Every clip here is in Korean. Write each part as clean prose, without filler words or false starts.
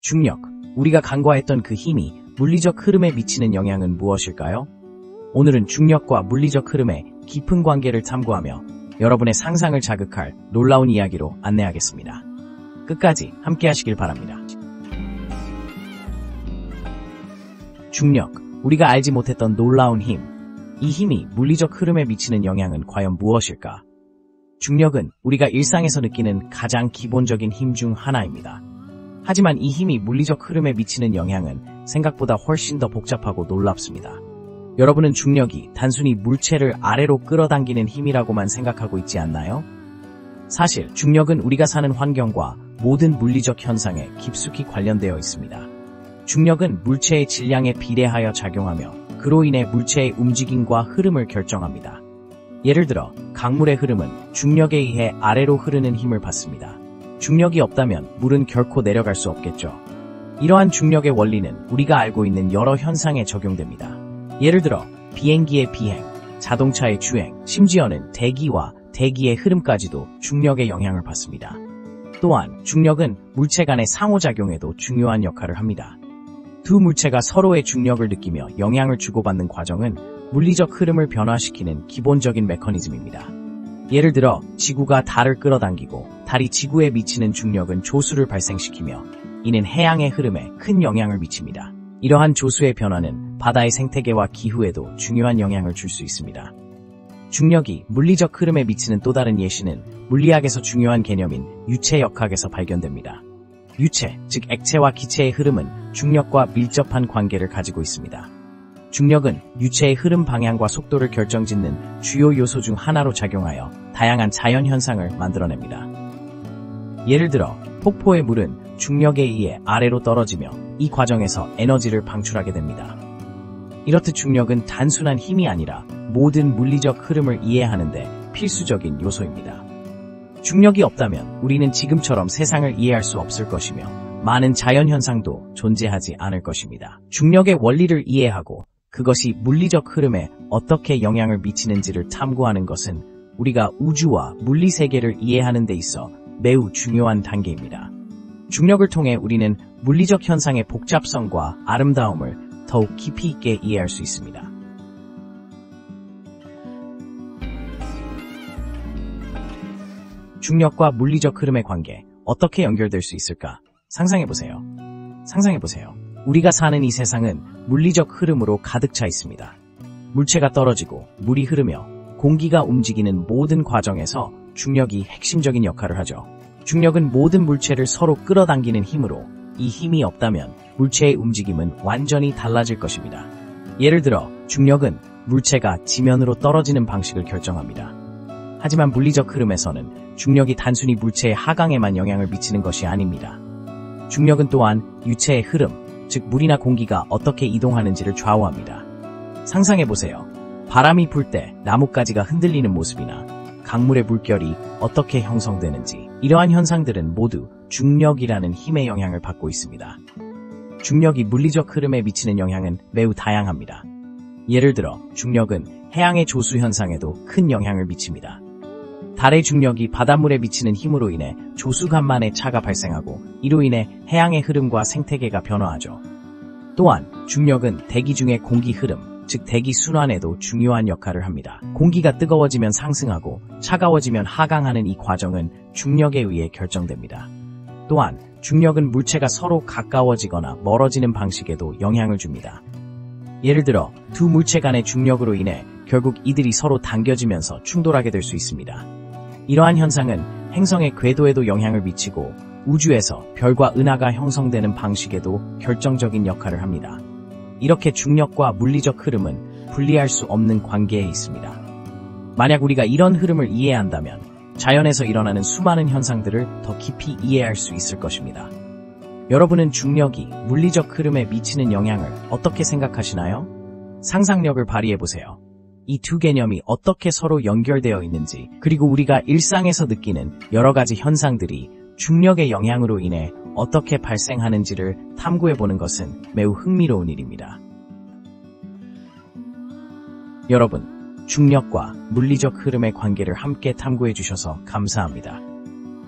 중력, 우리가 간과했던 그 힘이 물리적 흐름에 미치는 영향은 무엇일까요? 오늘은 중력과 물리적 흐름의 깊은 관계를 탐구하며 여러분의 상상을 자극할 놀라운 이야기로 안내하겠습니다. 끝까지 함께 하시길 바랍니다. 중력, 우리가 알지 못했던 놀라운 힘. 이 힘이 물리적 흐름에 미치는 영향은 과연 무엇일까? 중력은 우리가 일상에서 느끼는 가장 기본적인 힘 중 하나입니다. 하지만 이 힘이 물리적 흐름에 미치는 영향은 생각보다 훨씬 더 복잡하고 놀랍습니다. 여러분은 중력이 단순히 물체를 아래로 끌어당기는 힘이라고만 생각하고 있지 않나요? 사실 중력은 우리가 사는 환경과 모든 물리적 현상에 깊숙이 관련되어 있습니다. 중력은 물체의 질량에 비례하여 작용하며 그로 인해 물체의 움직임과 흐름을 결정합니다. 예를 들어 강물의 흐름은 중력에 의해 아래로 흐르는 힘을 받습니다. 중력이 없다면 물은 결코 내려갈 수 없겠죠. 이러한 중력의 원리는 우리가 알고 있는 여러 현상에 적용됩니다. 예를 들어 비행기의 비행, 자동차의 주행, 심지어는 대기와 대기의 흐름까지도 중력의 영향을 받습니다. 또한 중력은 물체 간의 상호작용에도 중요한 역할을 합니다. 두 물체가 서로의 중력을 느끼며 영향을 주고받는 과정은 물리적 흐름을 변화시키는 기본적인 메커니즘입니다. 예를 들어 지구가 달을 끌어당기고 달이 지구에 미치는 중력은 조수를 발생시키며 이는 해양의 흐름에 큰 영향을 미칩니다. 이러한 조수의 변화는 바다의 생태계와 기후에도 중요한 영향을 줄 수 있습니다. 중력이 물리적 흐름에 미치는 또 다른 예시는 물리학에서 중요한 개념인 유체역학에서 발견됩니다. 유체, 즉 액체와 기체의 흐름은 중력과 밀접한 관계를 가지고 있습니다. 중력은 유체의 흐름 방향과 속도를 결정짓는 주요 요소 중 하나로 작용하여 다양한 자연 현상을 만들어냅니다. 예를 들어 폭포의 물은 중력에 의해 아래로 떨어지며 이 과정에서 에너지를 방출하게 됩니다. 이렇듯 중력은 단순한 힘이 아니라 모든 물리적 흐름을 이해하는 데 필수적인 요소입니다. 중력이 없다면 우리는 지금처럼 세상을 이해할 수 없을 것이며 많은 자연 현상도 존재하지 않을 것입니다. 중력의 원리를 이해하고 그것이 물리적 흐름에 어떻게 영향을 미치는지를 탐구하는 것은 우리가 우주와 물리 세계를 이해하는 데 있어 매우 중요한 단계입니다. 중력을 통해 우리는 물리적 현상의 복잡성과 아름다움을 더욱 깊이 있게 이해할 수 있습니다. 중력과 물리적 흐름의 관계, 어떻게 연결될 수 있을까? 상상해보세요. 우리가 사는 이 세상은 물리적 흐름으로 가득 차 있습니다. 물체가 떨어지고 물이 흐르며 공기가 움직이는 모든 과정에서 중력이 핵심적인 역할을 하죠. 중력은 모든 물체를 서로 끌어당기는 힘으로 이 힘이 없다면 물체의 움직임은 완전히 달라질 것입니다. 예를 들어 중력은 물체가 지면으로 떨어지는 방식을 결정합니다. 하지만 물리적 흐름에서는 중력이 단순히 물체의 하강에만 영향을 미치는 것이 아닙니다. 중력은 또한 유체의 흐름, 즉 물이나 공기가 어떻게 이동하는지를 좌우합니다. 상상해보세요. 바람이 불 때 나뭇가지가 흔들리는 모습이나 강물의 물결이 어떻게 형성되는지, 이러한 현상들은 모두 중력이라는 힘의 영향을 받고 있습니다. 중력이 물리적 흐름에 미치는 영향은 매우 다양합니다. 예를 들어 중력은 해양의 조수 현상에도 큰 영향을 미칩니다. 달의 중력이 바닷물에 미치는 힘으로 인해 조수간만의 차가 발생하고 이로 인해 해양의 흐름과 생태계가 변화하죠. 또한 중력은 대기 중의 공기 흐름, 즉 대기 순환에도 중요한 역할을 합니다. 공기가 뜨거워지면 상승하고 차가워지면 하강하는 이 과정은 중력에 의해 결정됩니다. 또한 중력은 물체가 서로 가까워지거나 멀어지는 방식에도 영향을 줍니다. 예를 들어 두 물체 간의 중력으로 인해 결국 이들이 서로 당겨지면서 충돌하게 될 수 있습니다. 이러한 현상은 행성의 궤도에도 영향을 미치고 우주에서 별과 은하가 형성되는 방식에도 결정적인 역할을 합니다. 이렇게 중력과 물리적 흐름은 분리할 수 없는 관계에 있습니다. 만약 우리가 이런 흐름을 이해한다면 자연에서 일어나는 수많은 현상들을 더 깊이 이해할 수 있을 것입니다. 여러분은 중력이 물리적 흐름에 미치는 영향을 어떻게 생각하시나요? 상상력을 발휘해보세요. 이 두 개념이 어떻게 서로 연결되어 있는지, 그리고 우리가 일상에서 느끼는 여러 가지 현상들이 중력의 영향으로 인해 어떻게 발생하는지를 탐구해보는 것은 매우 흥미로운 일입니다. 여러분, 중력과 물리적 흐름의 관계를 함께 탐구해주셔서 감사합니다.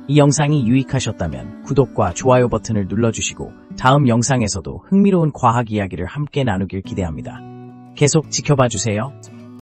이 영상이 유익하셨다면 구독과 좋아요 버튼을 눌러주시고 다음 영상에서도 흥미로운 과학 이야기를 함께 나누길 기대합니다. 계속 지켜봐 주세요.